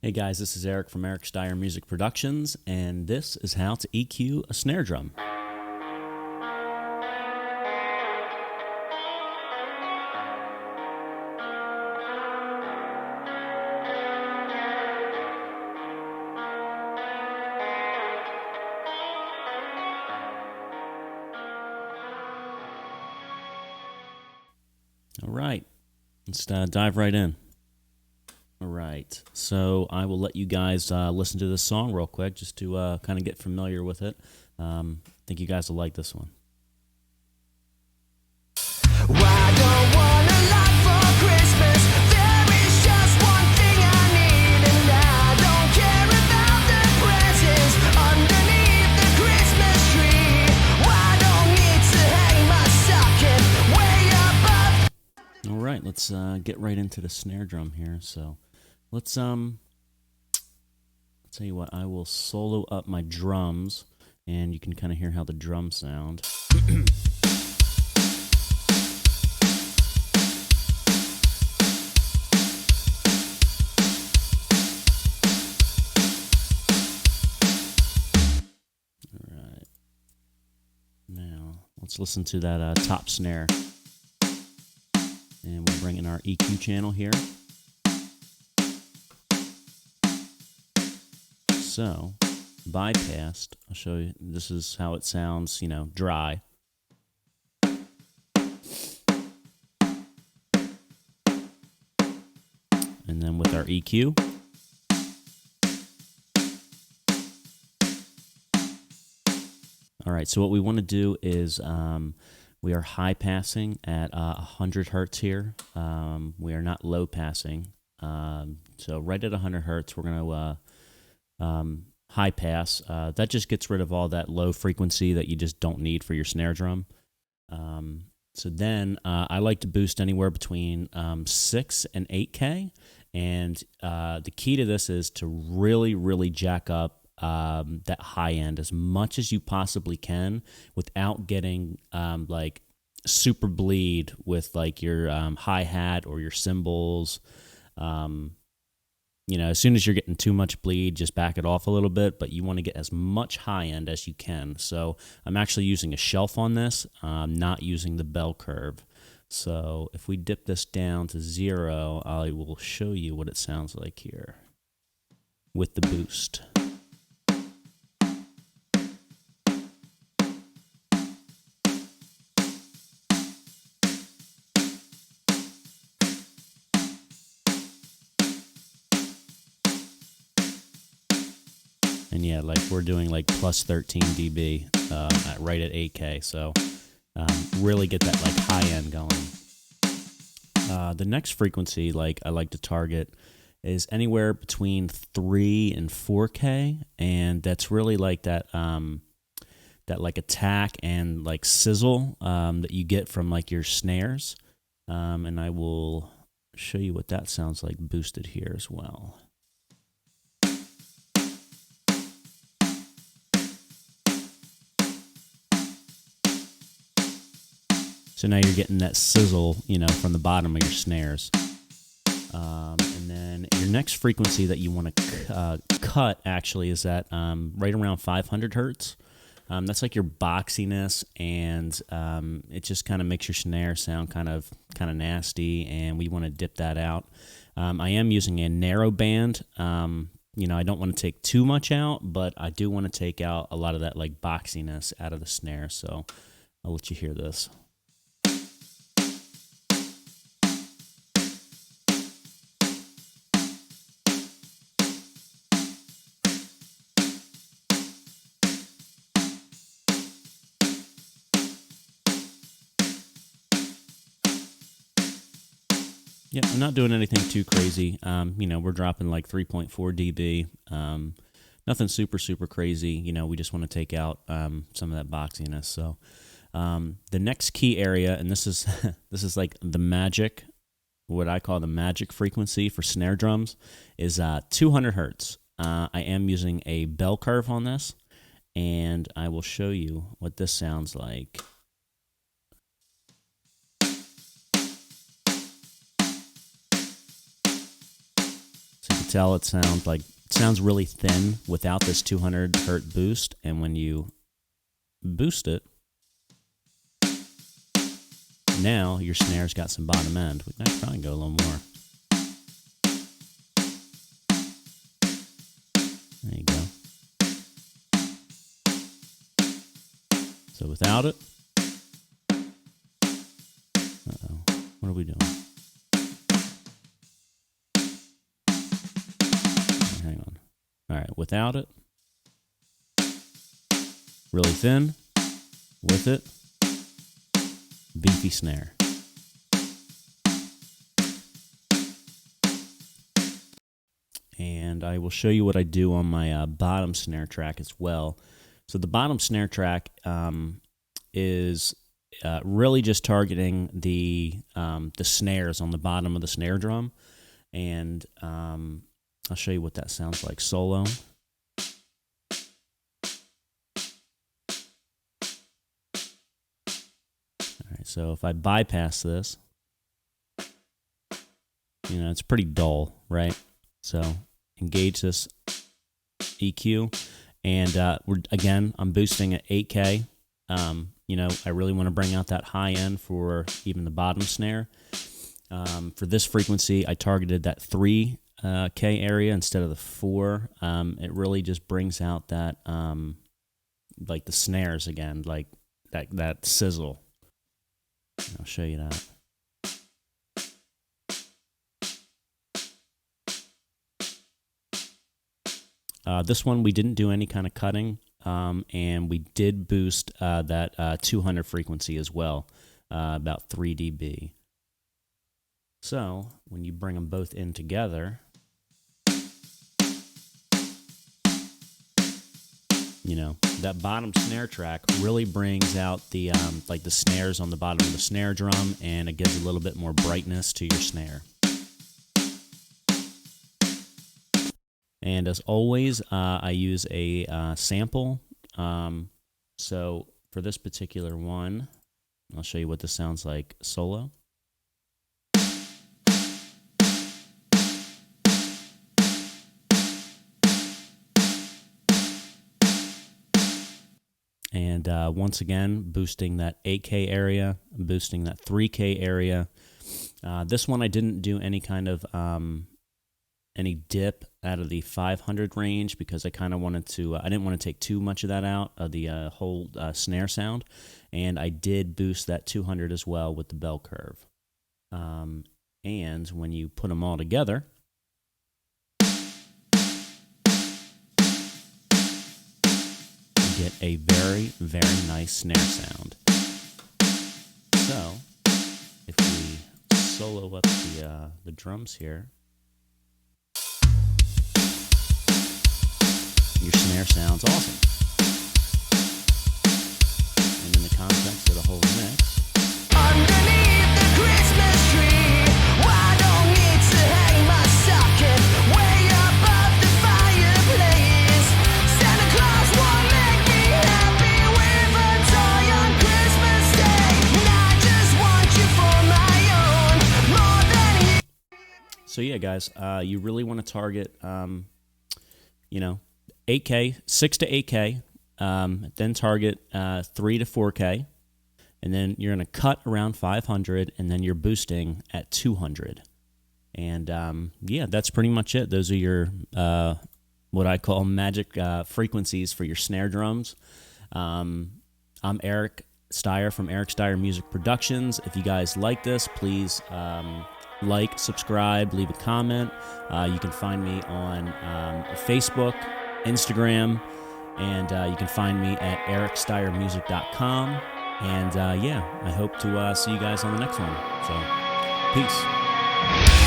Hey guys, this is Eric from Eric Steyer Music Productions, and this is how to EQ a snare drum. All right, let's dive right in. All right, so I will let you guys listen to this song real quick just to kind of get familiar with it. I think you guys will like this one. Well, I don't want a lot for Christmas. There is just one thing I need, and I don't care about the presents underneath the Christmas tree. Well, I don't need to hang my stocking way above. All right, let's get right into the snare drum here. So let's tell you what, I will solo up my drums, and you can kind of hear how the drums sound. Let's listen to that top snare. And we'll bring in our EQ channel here. So, bypassed, I'll show you, this is how it sounds, dry. And then with our EQ. All right, so what we want to do is we are high passing at 100 hertz here. We are not low passing. So right at 100 hertz, we're going to high pass. That just gets rid of all that low frequency that you just don't need for your snare drum. So then I like to boost anywhere between 6 and 8K. And the key to this is to really, really jack up that high end as much as you possibly can without getting like super bleed with like your hi-hat or your cymbals. As soon as you're getting too much bleed, just back it off a little bit, but you want to get as much high end as you can. So I'm actually using a shelf on this, not using the bell curve. So if we dip this down to 0, I will show you what it sounds like here with the boost. And yeah, like we're doing like plus 13 dB right at 8K. So really get that like high end going. The next frequency I like to target is anywhere between 3 and 4K. And that's really like that like attack and like sizzle that you get from like your snares. And I will show you what that sounds like boosted here as well. So now you're getting that sizzle, from the bottom of your snares. And then your next frequency that you want to cut actually is at right around 500 hertz. That's like your boxiness, and it just kind of makes your snare sound kind of nasty, and we want to dip that out. I am using a narrow band. I don't want to take too much out, but I do want to take out a lot of that like boxiness out of the snare. So I'll let you hear this. Yeah, I'm not doing anything too crazy. We're dropping like 3.4 dB. Nothing super, super crazy. We just want to take out some of that boxiness. So the next key area, and this is this is like the magic, what I call the magic frequency for snare drums, is 200 hertz. I am using a bell curve on this, and I will show you what this sounds like. tell it sounds really thin without this 200 hertz boost, and when you boost it, now your snare's got some bottom end. We might probably go a little more. There you go. So without it, what are we doing? Hang on. All right, without it, really thin. With it, beefy snare. And I will show you what I do on my bottom snare track as well. So the bottom snare track is really just targeting the snares on the bottom of the snare drum, and I'll show you what that sounds like solo. All right, so if I bypass this, it's pretty dull, right? So engage this EQ, and I'm boosting at 8K. I really want to bring out that high end for even the bottom snare. For this frequency, I targeted that 3K area instead of the 4. It really just brings out that, like the snares again, like that sizzle. I'll show you that. This one we didn't do any kind of cutting, and we did boost that 200 frequency as well, about 3 dB. So when you bring them both in together, that bottom snare track really brings out the like the snares on the bottom of the snare drum, and it gives a little bit more brightness to your snare. And as always, I use a sample. So for this particular one, I'll show you what this sounds like solo. And once again, boosting that 8K area, boosting that 3K area. This one I didn't do any kind of any dip out of the 500 range because I kind of wanted to, I didn't want to take too much of that out of the whole snare sound. And I did boost that 200 as well with the bell curve. And when you put them all together, you get a very, very nice snare sound. So if we solo up the drums here, your snare sounds awesome. And in the context of the whole mix, Underneath the Christmas tree, I don't need to hang my stocking way above the fireplace. Santa Claus won't make me happy with a toy on Christmas Day, and I just want you for my own more than you. so yeah, guys, you really want to target, 8K, 6 to 8K, then target 3 to 4K, and then you're going to cut around 500, and then you're boosting at 200. And yeah, that's pretty much it. Those are your what I call magic frequencies for your snare drums. I'm Eric Steyer from Eric Steyer Music Productions. If you guys like this, please like, subscribe, leave a comment. You can find me on Facebook, Instagram, and you can find me at ericsteyermusic.com. And yeah, I hope to see you guys on the next one. So, peace.